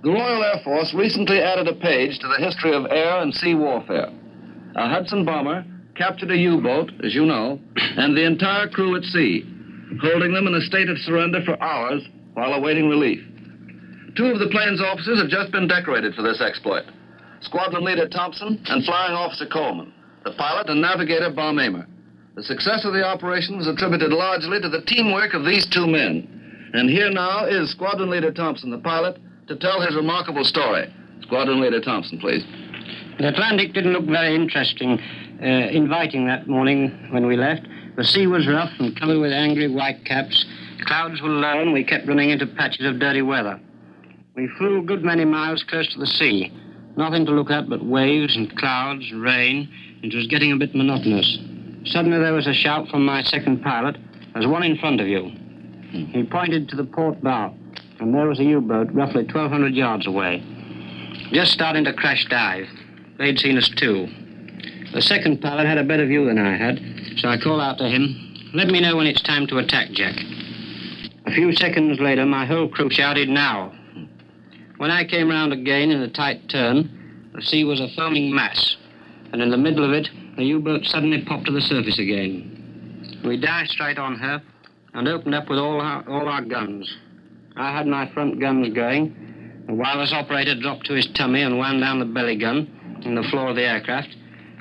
The Royal Air Force recently added a page to the history of air and sea warfare. A Hudson bomber captured a U-boat, as you know, and the entire crew at sea, holding them in a state of surrender for hours while awaiting relief. 2 of the plane's officers have just been decorated for this exploit. Squadron leader Thompson and flying officer Coleman, the pilot and navigator Barmamer. The success of the operation was attributed largely to the teamwork of these 2 men. And here now is Squadron leader Thompson, the pilot, to tell his remarkable story. Squadron leader Thompson, please. The Atlantic didn't look very inviting that morning when we left. The sea was rough and covered with angry white caps. Clouds were low and we kept running into patches of dirty weather. We flew a good many miles close to the sea. Nothing to look at but waves and clouds and rain. It was getting a bit monotonous. Suddenly there was a shout from my second pilot. There's one in front of you. He pointed to the port bow, and there was a U-boat roughly 1,200 yards away, just starting to crash dive. They'd seen us too. The second pilot had a better view than I had, so I called out to him, "Let me know when it's time to attack, Jack." A few seconds later, my whole crew shouted, "Now." When I came round again in a tight turn, the sea was a foaming mass, and in the middle of it, the U-boat suddenly popped to the surface again. We dived straight on her and opened up with all our guns. I had my front guns going. The wireless operator dropped to his tummy and wound down the belly gun in the floor of the aircraft,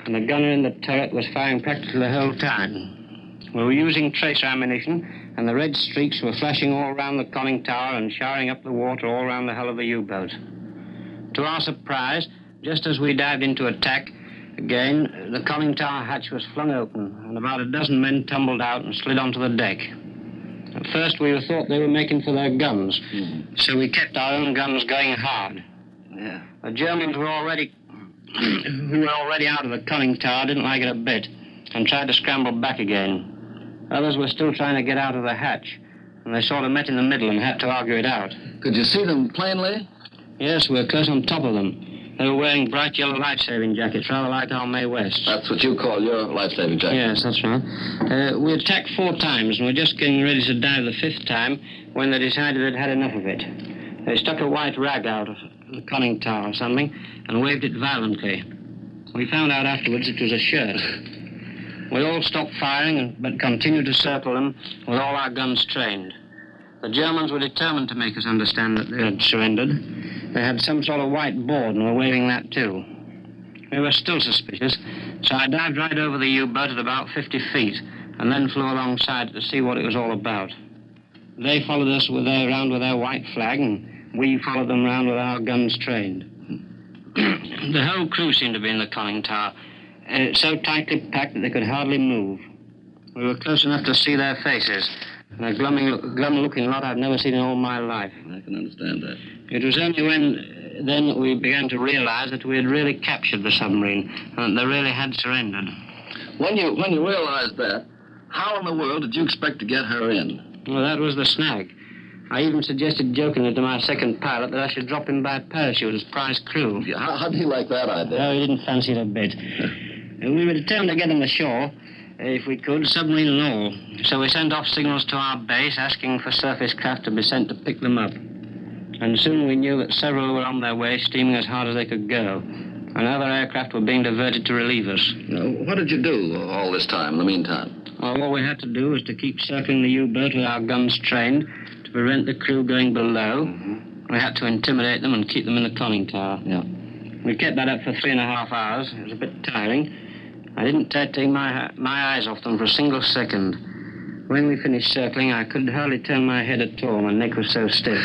and the gunner in the turret was firing practically the whole time. We were using tracer ammunition, and the red streaks were flashing all around the conning tower and showering up the water all around the hull of the U-boat. To our surprise, just as we dived into attack, again, the conning tower hatch was flung open, and about a dozen men tumbled out and slid onto the deck. At first, we thought they were making for their guns, so we kept our own guns going hard. Yeah. The Germans who were already out of the conning tower didn't like it a bit and tried to scramble back again. Others were still trying to get out of the hatch, and they sort of met in the middle and had to argue it out. Could you see them plainly? Yes, we were close on top of them. They were wearing bright yellow life-saving jackets, rather like our Mae Wests. That's what you call your life-saving jacket? Yes, that's right. We attacked 4 times, and were just getting ready to dive the 5th time when they decided they'd had enough of it. They stuck a white rag out of the conning tower or something and waved it violently. We found out afterwards it was a shirt. We all stopped firing, but continued to circle them with all our guns trained. The Germans were determined to make us understand that they had surrendered. They had some sort of white board and were waving that too. We were still suspicious, so I dived right over the U-boat at about 50 feet and then flew alongside to see what it was all about. They followed us around with their white flag, and we followed them round with our guns trained. The whole crew seemed to be in the conning tower, so tightly packed that they could hardly move. We were close enough to see their faces, and a glum-looking lot I've never seen in all my life. I can understand that. It was only then that we began to realize that we had really captured the submarine, and that they really had surrendered. When you realized that, how in the world did you expect to get her in? Well, that was the snag. I even suggested jokingly to my second pilot that I should drop him by parachute as prize crew. Yeah, how'd he like that idea? No, he didn't fancy it a bit. We were determined to get him ashore, if we could, submarine and all. So we sent off signals to our base asking for surface craft to be sent to pick them up. And soon we knew that several were on their way, steaming as hard as they could go. And other aircraft were being diverted to relieve us. Now, what did you do all this time, in the meantime? Well, all we had to do was to keep circling the U-boat with our guns trained to prevent the crew going below. We had to intimidate them and keep them in the conning tower. Yeah. We kept that up for 3.5 hours. It was a bit tiring. I didn't dare take my eyes off them for a single second. When we finished circling, I could hardly turn my head at all. My neck was so stiff.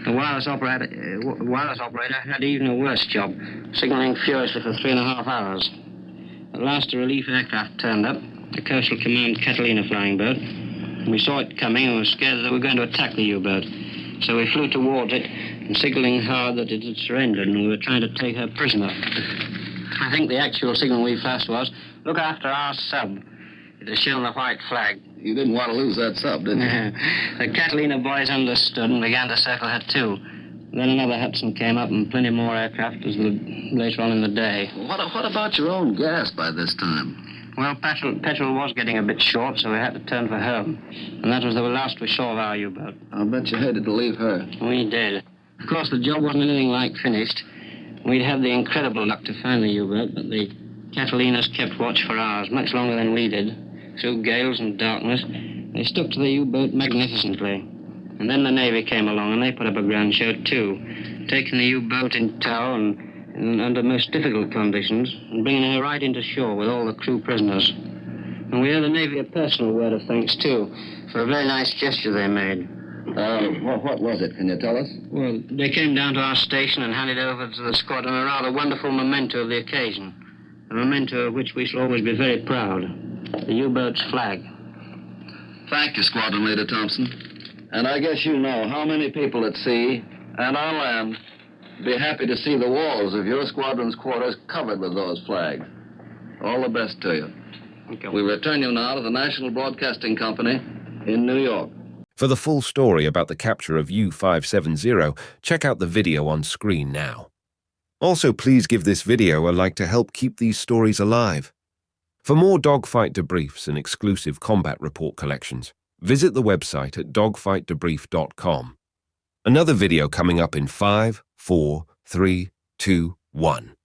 The wireless operator had even a worse job, signaling furiously for 3.5 hours. At last, a relief aircraft turned up, the Coastal Command Catalina flying boat. We saw it coming and were scared that they were going to attack the U-boat. So we flew towards it, and signaling hard that it had surrendered, and we were trying to take her prisoner. I think the actual signal we flashed was, "Look after our sub." It had shown the white flag. You didn't want to lose that sub, did you? The Catalina boys understood and began to circle her too. Then another Hudson came up and plenty more aircraft later on in the day. What about your own gas by this time? Well, petrol was getting a bit short, so we had to turn for home. And that was the last we saw of our U-boat. I'll bet you hated to leave her. We did. Of course, the job wasn't anything like finished. We'd had the incredible luck to find the U-boat, but the Catalinas kept watch for hours, much longer than we did. Through gales and darkness, they stuck to the U-boat magnificently. And then the Navy came along, and they put up a grand show, too, taking the U-boat in tow and under most difficult conditions, and bringing her right into shore with all the crew prisoners. And we owe the Navy a personal word of thanks, too, for a very nice gesture they made. What was it? Can you tell us? Well, they came down to our station and handed over to the squadron a rather wonderful memento of the occasion. A memento of which we shall always be very proud. The U-boat's flag. Thank you, Squadron Leader Thompson. And I guess you know how many people at sea and on land be happy to see the walls of your squadron's quarters covered with those flags. All the best to you. Thank you. We return you now to the National Broadcasting Company in New York. For the full story about the capture of U-570, check out the video on screen now. Also, please give this video a like to help keep these stories alive. For more dogfight debriefs and exclusive combat report collections, visit the website at dogfightdebrief.com. Another video coming up in 5, 4, 3, 2, 1.